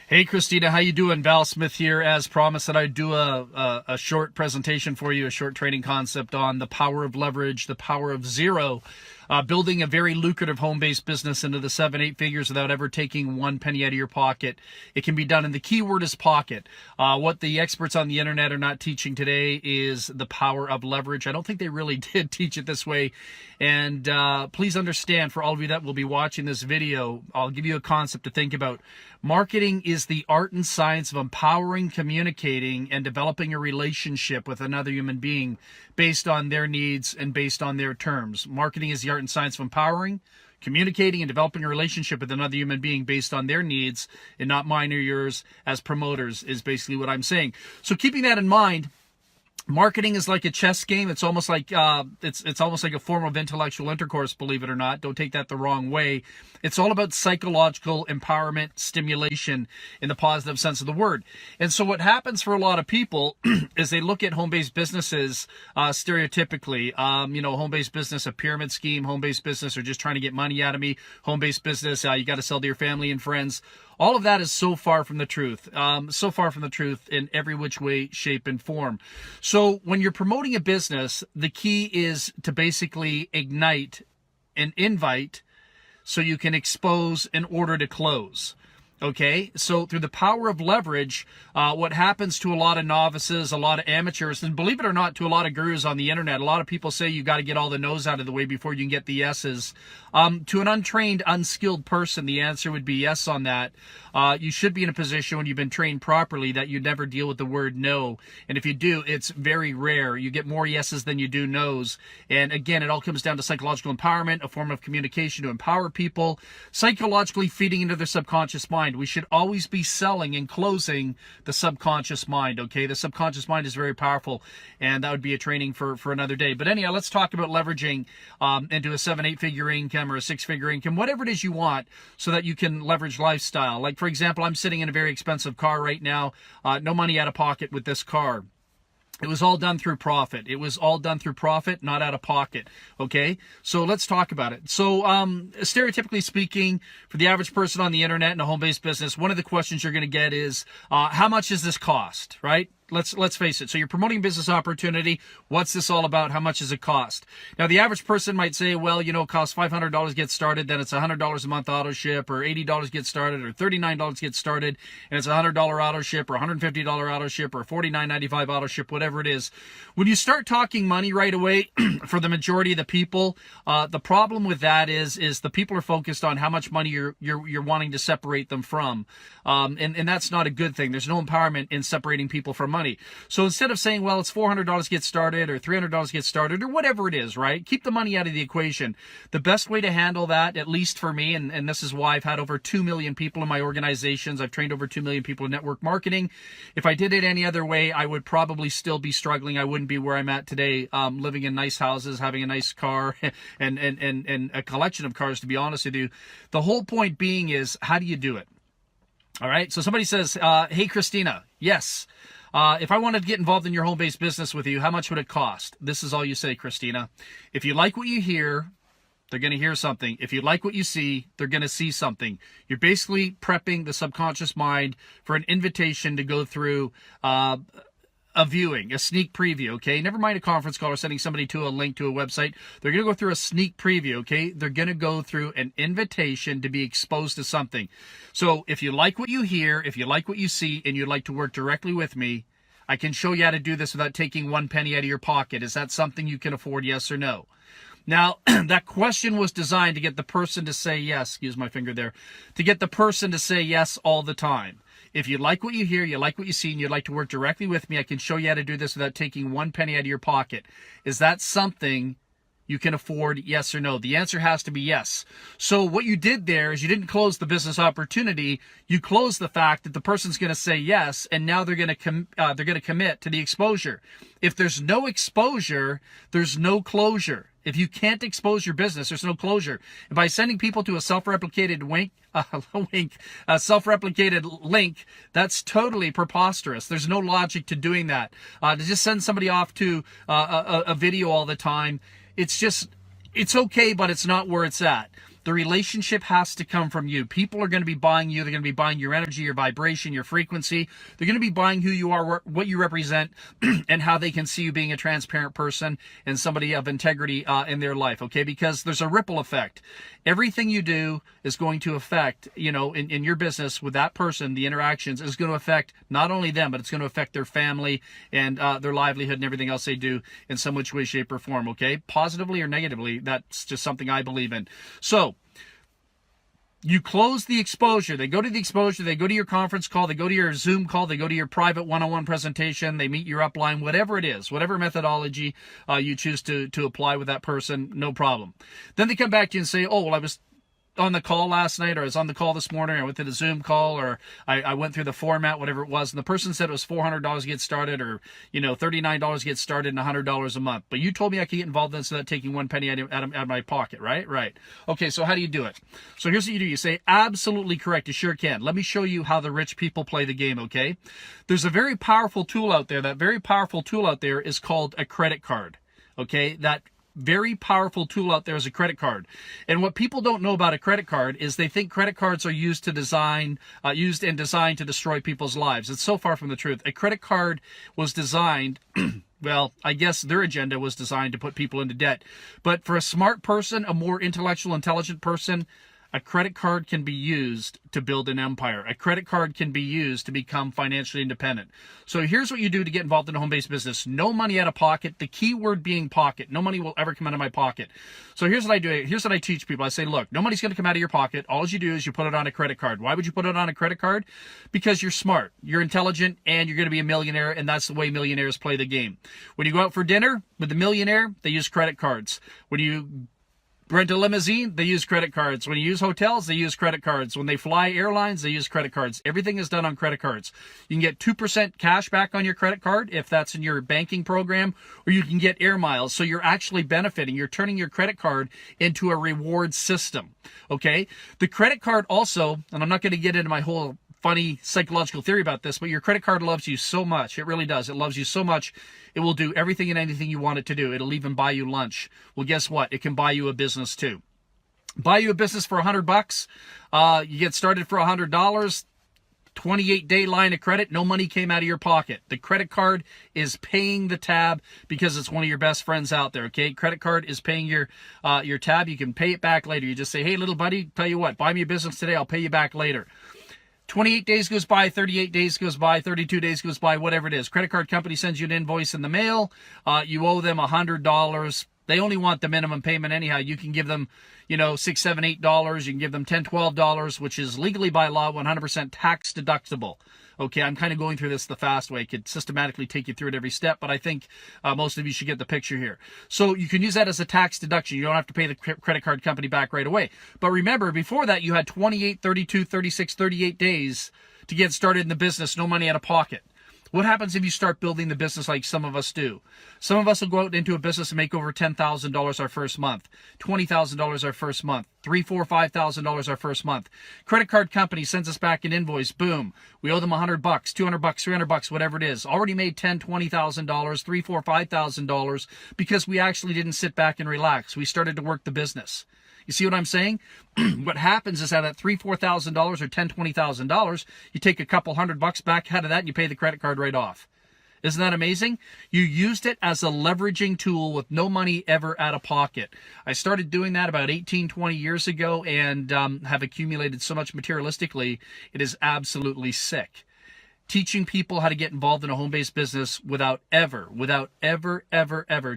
Hey Christina, how you doing? Val Smith here. As promised that I'd do a short presentation for you, a short training concept on the power of leverage, the power of zero, building a very lucrative home-based business into the 7-8 figures without ever taking one penny out of your pocket. It can be done, and the key word is pocket. What the experts on the internet are not teaching today is the power of leverage. I don't think they really did teach it this way. And please understand, for all of you that will be watching this video, I'll give you a concept to think about. Marketing is the art and science of empowering, communicating, and developing a relationship with another human being based on their needs and based on their terms. Marketing is the art and science of empowering, communicating, and developing a relationship with another human being based on their needs and not mine or yours as promoters is basically what I'm saying. So keeping that in mind, marketing is like a chess game. It's almost like it's almost like a form of intellectual intercourse, believe it or not. Don't take that the wrong way. It's all about psychological empowerment, stimulation in the positive sense of the word. And so what happens for a lot of people is they look at home-based businesses stereotypically. Home-based business, a pyramid scheme, home-based business, or just trying to get money out of me. Home-based business, you got to sell to your family and friends. All of that is so far from the truth, so far from the truth in every which way, shape, and form. So when you're promoting a business, the key is to basically ignite and invite so you can expose in order to close. Okay, so through the power of leverage, what happens to a lot of novices, a lot of amateurs, and believe it or not, to a lot of gurus on the internet, a lot of people say you got to get all the no's out of the way before you can get the yeses. To an untrained, unskilled person, the answer would be yes on that. You should be in a position when you've been trained properly that you never deal with the word no. And if you do, it's very rare. You get more yeses than you do no's. And again, it all comes down to psychological empowerment, a form of communication to empower people, psychologically feeding into their subconscious mind. We should always be selling and closing the subconscious mind, okay? The subconscious mind is very powerful, and that would be a training for another day. But anyhow, let's talk about leveraging into a 7-8 figure income or a 6-figure income, whatever it is you want, so that you can leverage lifestyle. Like, for example, I'm sitting in a very expensive car right now, no money out of pocket with this car. It was all done through profit. It was all done through profit, not out of pocket. Okay? So let's talk about it. So stereotypically speaking, for the average person on the internet in a home-based business, one of the questions you're going to get is, how much does this cost, right? Let's face it. So you're promoting business opportunity. What's this all about? How much does it cost? Now, the average person might say, well, it costs $500 to get started, then it's $100 a month auto ship, or $80 get started, or $39 get started, and it's $100 auto ship, or $150 auto ship, or $49.95 auto ship, whatever it is. When you start talking money right away, for the majority of the people, the problem with that is the people are focused on how much money you're wanting to separate them from, and that's not a good thing. There's no empowerment in separating people from money. So instead of saying, well, it's $400 get started or $300 get started or whatever it is, right? Keep the money out of the equation. The best way to handle that, at least for me, and this is why I've had over 2 million people in my organizations. I've trained over 2 million people in network marketing. If I did it any other way, I would probably still be struggling. I wouldn't be where I'm at today, living in nice houses, having a nice car, and a collection of cars, to be honest with you. The whole point being is, how do you do it? All right. So somebody says, hey, Christina, yes. If I wanted to get involved in your home-based business with you, how much would it cost? This is all you say, Christina. If you like what you hear, they're going to hear something. If you like what you see, they're going to see something. You're basically prepping the subconscious mind for an invitation to go through a viewing, a sneak preview, okay? Never mind a conference call or sending somebody to a link to a website. They're going to go through a sneak preview, okay? They're going to go through an invitation to be exposed to something. So if you like what you hear, if you like what you see, and you'd like to work directly with me, I can show you how to do this without taking one penny out of your pocket. Is that something you can afford, yes or no? Now, that question was designed to get the person to say yes, excuse my finger there, to get the person to say yes all the time. If you like what you hear, you like what you see, and you'd like to work directly with me, I can show you how to do this without taking one penny out of your pocket. Is that something you can afford, yes or no? The answer has to be yes. So what you did there is you didn't close the business opportunity. You closed the fact that the person's going to say yes, and now they're going to commit to the exposure. If there's no exposure, there's no closure. If you can't expose your business, there's no closure. And by sending people to a self-replicated self-replicated link, that's totally preposterous. There's no logic to doing that. To just send somebody off to a video all the time, it's okay, but it's not where it's at. The relationship has to come from you. People are going to be buying you. They're going to be buying your energy, your vibration, your frequency. They're going to be buying who you are, what you represent, and how they can see you being a transparent person and somebody of integrity in their life, okay? Because there's a ripple effect. Everything you do is going to affect, in your business with that person, the interactions is going to affect not only them, but it's going to affect their family and their livelihood and everything else they do in some which way, shape, or form, okay? Positively or negatively, that's just something I believe in. So, you close the exposure. They go to the exposure. They go to your conference call. They go to your Zoom call. They go to your private one-on-one presentation. They meet your upline, whatever it is, whatever methodology you choose to apply with that person, no problem. Then they come back to you and say, oh, well, I was on the call last night, or I was on the call this morning, or I went to the Zoom call, or I went through the format, whatever it was, and the person said it was $400 to get started, or $39 to get started, and $100 a month. But you told me I could get involved in this without taking one penny out of my pocket, right? Right. Okay, so how do you do it? So here's what you do. You say, absolutely correct, you sure can. Let me show you how the rich people play the game, okay? There's a very powerful tool out there. That very powerful tool out there is called a credit card, okay? That very powerful tool out there is a credit card. And what people don't know about a credit card is they think credit cards are used and designed to destroy people's lives. It's so far from the truth. A credit card was designed, well, I guess their agenda was designed to put people into debt. But for a smart person, a more intellectual, intelligent person, a credit card can be used to build an empire. A credit card can be used to become financially independent. So here's what you do to get involved in a home-based business. No money out of pocket. The key word being pocket. No money will ever come out of my pocket. So here's what I do. Here's what I teach people. I say, look, no money's going to come out of your pocket. All you do is you put it on a credit card. Why would you put it on a credit card? Because you're smart, you're intelligent, and you're going to be a millionaire, and that's the way millionaires play the game. When you go out for dinner with the millionaire, they use credit cards. When you rent a limousine, they use credit cards. When you use hotels, they use credit cards. When they fly airlines, they use credit cards. Everything is done on credit cards. You can get 2% cash back on your credit card if that's in your banking program, or you can get air miles. So you're actually benefiting. You're turning your credit card into a reward system. Okay? The credit card also, and I'm not going to get into my whole funny psychological theory about this, but your credit card loves you so much. It really does. It loves you so much. It will do everything and anything you want it to do. It'll even buy you lunch. Well, guess what? It can buy you a business too. Buy you a business for $100. You get started for $100. 28-day line of credit. No money came out of your pocket. The credit card is paying the tab because it's one of your best friends out there. Okay, credit card is paying your tab. You can pay it back later. You just say, hey, little buddy, tell you what, buy me a business today. I'll pay you back later. 28 days goes by, 38 days goes by, 32 days goes by, whatever it is. Credit card company sends you an invoice in the mail. You owe them $100. They only want the minimum payment anyhow. You can give them, $6, $7, $8. You can give them $10, $12, which is legally by law 100% tax deductible. Okay, I'm kind of going through this the fast way. I could systematically take you through it every step, but I think most of you should get the picture here. So you can use that as a tax deduction. You don't have to pay the credit card company back right away. But remember, before that, you had 28, 32, 36, 38 days to get started in the business, no money out of pocket. What happens if you start building the business like some of us do? Some of us will go out into a business and make over $10,000 our first month, $20,000 our first month, $3,000, $4,000, $5,000 our first month. Credit card company sends us back an invoice. Boom. We owe them $100, $200, $300, whatever it is. Already made $10,000, $20,000, $3,000, $4,000, $5,000 because we actually didn't sit back and relax. We started to work the business. You see what I'm saying? What happens is that at $3,000, $4,000 or $10,000, $20,000, you take a couple $100 back out of that and you pay the credit card right off. Isn't that amazing? You used it as a leveraging tool with no money ever out of pocket. I started doing that about 18, 20 years ago and have accumulated so much materialistically, it is absolutely sick. Teaching people how to get involved in a home-based business without ever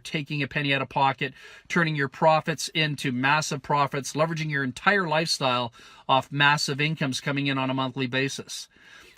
taking a penny out of pocket, turning your profits into massive profits, leveraging your entire lifestyle off massive incomes coming in on a monthly basis.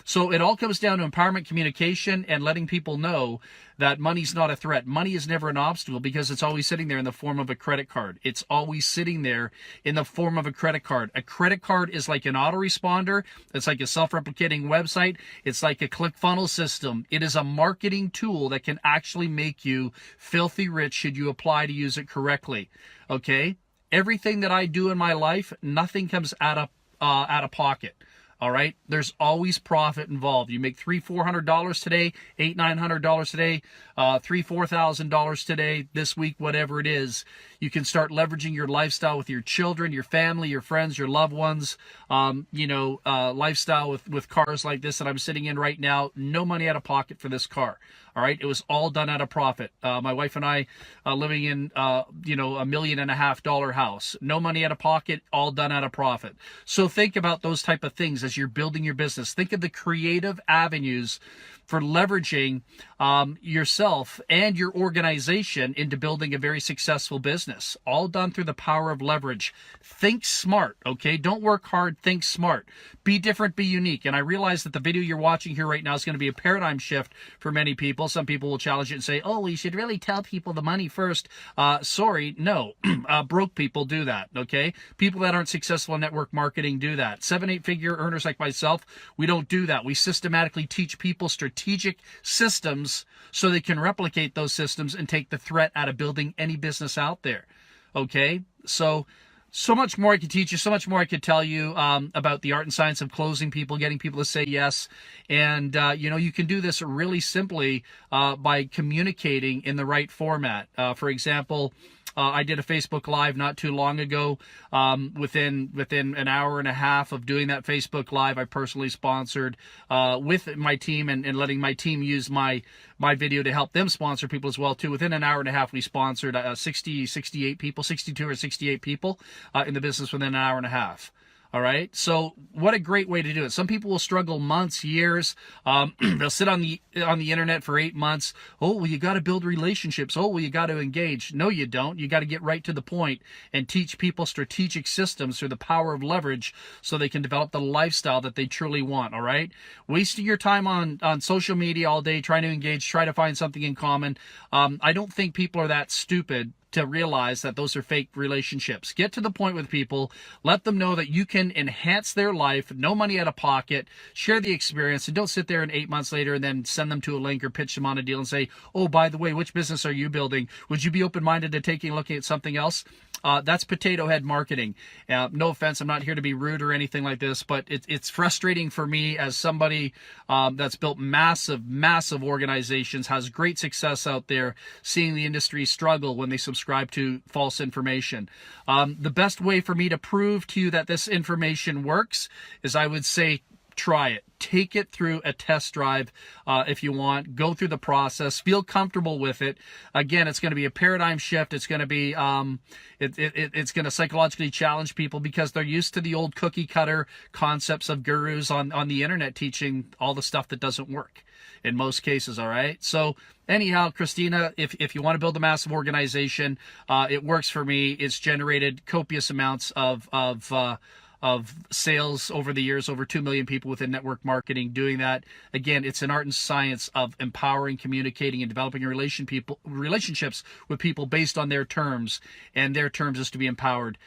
So it all comes down to empowerment communication and letting people know that money's not a threat. Money is never an obstacle because it's always sitting there in the form of a credit card. It's always sitting there in the form of a credit card. A credit card is like an autoresponder. It's like a self-replicating website. It's like a ClickFunnels system. It is a marketing tool that can actually make you filthy rich should you apply to use it correctly. Okay? Everything that I do in my life, nothing comes out of pocket. All right. There's always profit involved. You make $300-400 today, $800-900 today, $3,000-4,000 today, this week, whatever it is. You can start leveraging your lifestyle with your children, your family, your friends, your loved ones. Lifestyle with cars like this that I'm sitting in right now. No money out of pocket for this car. All right. It was all done out of profit. My wife and I living in, $1.5 million house. No money out of pocket, all done out of profit. So think about those type of things as you're building your business. Think of the creative avenues for leveraging yourself and your organization into building a very successful business. All done through the power of leverage. Think smart, okay? Don't work hard, think smart. Be different, be unique. And I realize that the video you're watching here right now is going to be a paradigm shift for many people. Some people will challenge it and say, oh, you should really tell people the money first. Sorry, no. Broke people do that, okay? People that aren't successful in network marketing do that. 7-8 figure earners like myself, we don't do that. We systematically teach people strategic systems so they can replicate those systems and take the threat out of building any business out there. Okay? So much more I could teach you, so much more I could tell you about the art and science of closing people, getting people to say yes. And, you can do this really simply by communicating in the right format. For example, I did a Facebook Live not too long ago. Within an hour and a half of doing that Facebook Live, I personally sponsored with my team and letting my team use my video to help them sponsor people as well too. Within an hour and a half, we sponsored 68 people, 62 or 68 people in the business within an hour and a half. All right. So what a great way to do it. Some people will struggle months, years. They'll sit on the internet for 8 months. Oh, well, you got to build relationships. Oh, well, you got to engage. No, you don't. You got to get right to the point and teach people strategic systems through the power of leverage so they can develop the lifestyle that they truly want. All right. Wasting your time on social media all day, trying to engage, try to find something in common. I don't think people are that stupid to realize that those are fake relationships. Get to the point with people. Let them know that you can enhance their life, no money out of pocket, share the experience, and don't sit there and 8 months later and then send them to a link or pitch them on a deal and say, oh, by the way, which business are you building? Would you be open-minded to taking a look at something else? That's potato head marketing. No offense, I'm not here to be rude or anything like this, but it's frustrating for me as somebody that's built massive organizations, has great success out there, seeing the industry struggle when they subscribe to false information. The best way for me to prove to you that this information works is I would say try it. Take it through a test drive if you want. Go through the process. Feel comfortable with it. Again, it's going to be a paradigm shift. It's going to be it's going to psychologically challenge people because they're used to the old cookie cutter concepts of gurus on the internet teaching all the stuff that doesn't work in most cases. All right. So anyhow, Christina, if you want to build a massive organization, it works for me. It's generated copious amounts of sales over the years, over 2 million people within network marketing doing that. Again, it's an art and science of empowering, communicating, and developing relationships with people based on their terms, and their terms is to be empowered.